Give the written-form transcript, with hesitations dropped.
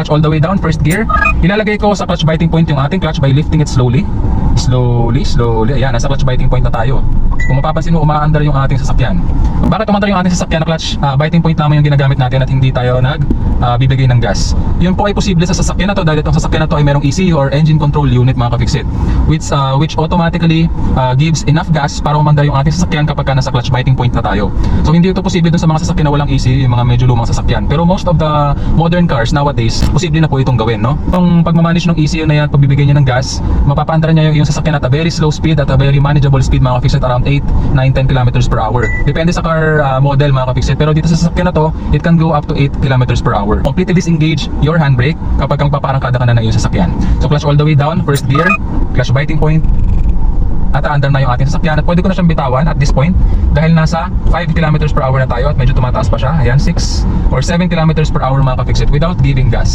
clutch all the way down, first gear. Ilalagay ko sa clutch biting point yung ating clutch by lifting it slowly. Slowly. Ayan, nasa clutch biting point na tayo. Kung mapapansin mo, umaandar yung ating sasakyan. Bakit umaandar yung ating sasakyan na clutch biting point lamang yung ginagamit natin at hindi tayo bibigay ng gas? Yun po ay posible sa sasakyan na to dahil itong sasakyan na to ay merong ECU or engine control unit mga ka-fixit, which automatically gives enough gas para umandar yung ating sasakyan kapag nasa clutch biting point na tayo. So hindi ito posible dun sa mga sasakyan na walang ECU, yung mga medyo lumang sasakyan. Pero most of the modern cars nowadays, posible na po itong gawin, no? Kung pagmamanage ng ECU na yan, pagbibigay niya ng gas, mapapaandar niya yung sasakyan at a very slow speed, at a very manageable speed mga ka-fixit, around 8, 9, 10 kilometers per hour. Depende sa car model mga ka-fixit. Pero dito sa sasakyan na to, it can go up to 8 kilometers per hour. Completely disengage your handbrake kapag kang paparangkada ka na ng iyong sasakyan. So clutch all the way down, first gear, clutch biting point, at aandar na yung ating sasakyan. At pwede ko na siyang bitawan at this point dahil nasa 5 kilometers per hour na tayo at medyo tumataas pa siya. Ayan, 6 or 7 kilometers per hour mga ka-fixit without giving gas.